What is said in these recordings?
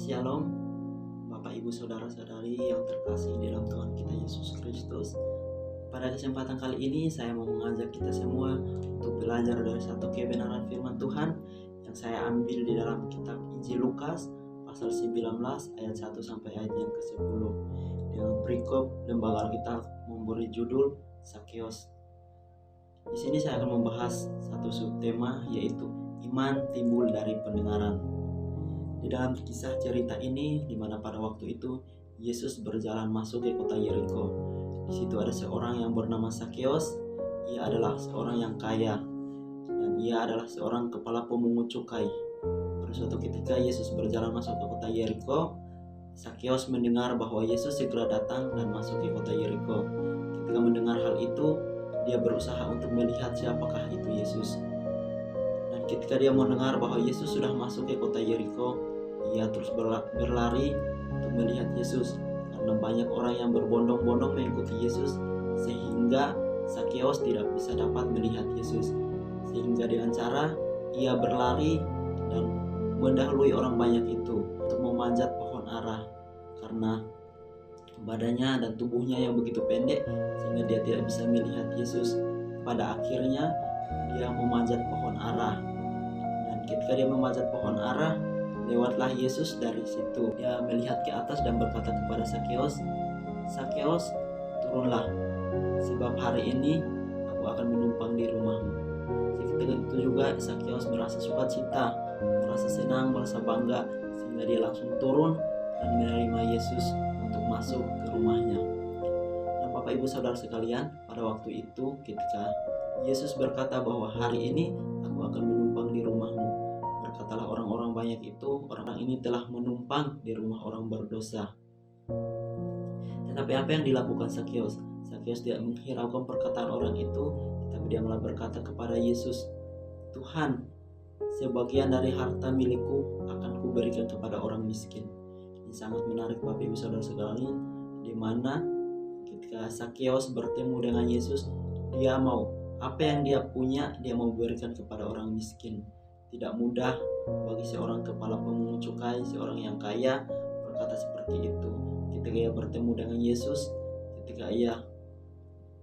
Shalom, Bapak Ibu Saudara-saudari yang terkasih di dalam Tuhan kita Yesus Kristus. Pada kesempatan kali ini saya mau mengajak kita semua untuk belajar dari satu kebenaran firman Tuhan yang saya ambil di dalam kitab Injil Lukas pasal 19 ayat 1 sampai ayat yang ke-10. Dengan perikop lembaga Alkitab memberi judul Sakeus. Di sini saya akan membahas satu subtema, yaitu iman timbul dari pendengaran. Di dalam kisah cerita ini, di mana pada waktu itu Yesus berjalan masuk ke kota Yeriko. Di situ ada seorang yang bernama Sakeus. Ia adalah seorang yang kaya dan ia adalah seorang kepala pemungut cukai. Pada suatu ketika Yesus berjalan masuk ke kota Yeriko, Sakeus mendengar bahwa Yesus segera datang dan masuk ke kota Yeriko. Ketika mendengar hal itu, dia berusaha untuk melihat siapakah itu Yesus. Dan ketika dia mendengar bahwa Yesus sudah masuk ke kota Yeriko, ia terus berlari untuk melihat Yesus, karena banyak orang yang berbondong-bondong mengikuti Yesus, sehingga Sakeus tidak bisa dapat melihat Yesus. Sehingga dengan cara ia berlari dan mendahului orang banyak itu untuk memanjat pohon ara, karena badannya dan tubuhnya yang begitu pendek sehingga dia tidak bisa melihat Yesus. Pada akhirnya dia memanjat pohon ara, dan ketika dia memanjat pohon ara, lewatlah Yesus dari situ. Dia melihat ke atas dan berkata kepada Sakeus, "Sakeus, turunlah, sebab hari ini aku akan menumpang di rumahmu." Ketika itu juga Sakeus merasa sukacita, merasa senang, merasa bangga, sehingga dia langsung turun dan menerima Yesus untuk masuk ke rumahnya. Dan Bapak Ibu Saudara sekalian, pada waktu itu ketika Yesus berkata bahwa hari ini aku akan menumpang di rumahmu, berkatalah orang-orang banyak itu, orang ini telah menumpang di rumah orang berdosa. Tetapi apa yang dilakukan Sakeus? Sakeus tidak menghiraukan perkataan orang itu, tetapi dia malah berkata kepada Yesus, "Tuhan, sebagian dari harta milikku akan kuberikan kepada orang miskin." Ini sangat menarik Bapak Ibu Saudara sekalian, di mana ketika Sakeus bertemu dengan Yesus, dia mau apa yang dia punya, dia mau berikan kepada orang miskin. Tidak mudah bagi seorang kepala pemungut cukai, seorang yang kaya, berkata seperti itu. Ketika ia bertemu dengan Yesus, ketika ia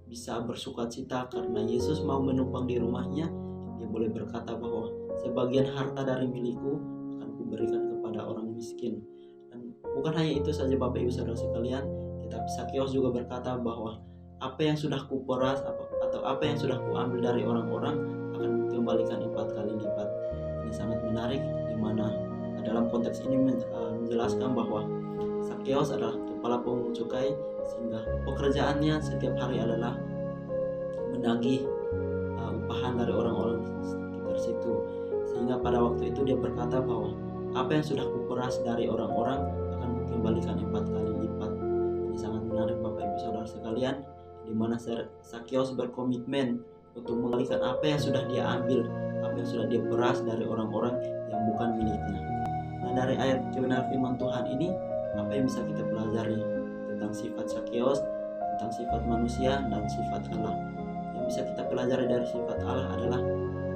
bisa bersukacita karena Yesus mau menumpang di rumahnya, dia boleh berkata bahwa sebagian harta dari milikku akan kuberikan kepada orang miskin. Dan bukan hanya itu saja Bapak Ibu Saudara sekalian, tetapi Sakeus juga berkata bahwa apa yang sudah kuperas atau apa yang sudah kuambil dari orang-orang akan kembalikan 4 kali lipat. Ini sangat menarik, di mana dalam konteks ini menjelaskan bahwa Sakeus adalah kepala pemungut cukai, sehingga pekerjaannya setiap hari adalah menagih upahan dari orang-orang sekitar situ. Sehingga pada waktu itu dia berkata bahwa apa yang sudah kuperas dari orang-orang akan kukembalikan 4 kali lipat. Ini sangat menarik Bapak Ibu Saudara sekalian, di mana Sakeus berkomitmen untuk mengembalikan apa yang sudah dia ambil, apa yang sudah dia peras dari orang-orang yang bukan miliknya. Nah, dari ayat kebenaran firman Tuhan ini, apa yang bisa kita pelajari tentang sifat Sakeus, tentang sifat manusia dan sifat Allah? Yang bisa kita pelajari dari sifat Allah adalah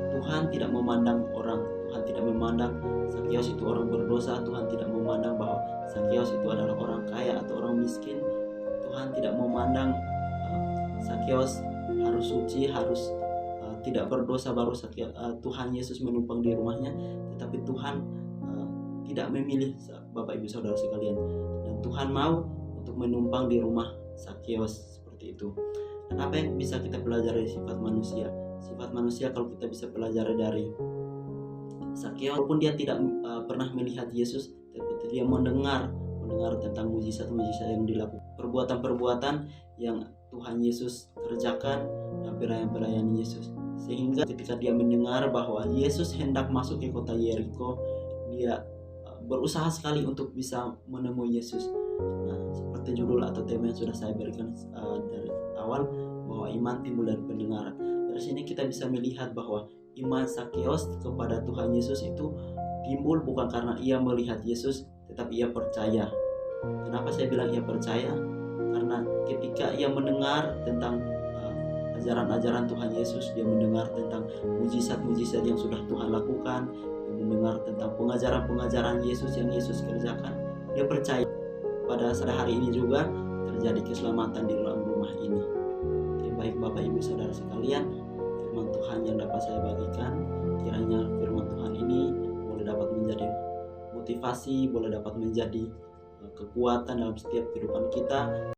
Tuhan tidak memandang orang, Tuhan tidak memandang Sakeus itu orang berdosa, Tuhan tidak memandang bahwa Sakeus itu adalah orang kaya atau orang miskin. Tuhan tidak memandang Sakeus harus suci, harus tidak berdosa baru Tuhan Yesus menumpang di rumahnya, tetapi Tuhan tidak memilih Bapak Ibu Saudara sekalian, dan Tuhan mau untuk menumpang di rumah Sakeus seperti itu. Dan apa yang bisa kita pelajari dari sifat manusia? Sifat manusia kalau kita bisa pelajari dari Sakeus, walaupun dia tidak pernah melihat Yesus, tetapi dia mendengar tentang mujizat-mujizat yang dilakukan, perbuatan-perbuatan yang Tuhan Yesus kerjakan dan pelayan-pelayan Yesus. Sehingga ketika dia mendengar bahwa Yesus hendak masuk ke kota Yeriko, dia berusaha sekali untuk bisa menemui Yesus. Nah, seperti judul atau tema yang sudah saya berikan dari awal, bahwa iman timbul dari pendengaran. Dari sini kita bisa melihat bahwa iman Sakeus kepada Tuhan Yesus itu timbul bukan karena ia melihat Yesus, tetapi ia percaya. Kenapa saya bilang ia percaya? Karena ketika ia mendengar tentang ajaran-ajaran Tuhan Yesus, dia mendengar tentang mujizat-mujizat yang sudah Tuhan lakukan, dia mendengar tentang pengajaran-pengajaran Yesus yang Yesus kerjakan, dia percaya pada hari ini juga terjadi keselamatan di dalam rumah ini. Oke, baik Bapak Ibu Saudara sekalian, firman Tuhan yang dapat saya bagikan, kiranya firman Tuhan ini boleh dapat menjadi motivasi, boleh dapat menjadi kekuatan dalam setiap kehidupan kita,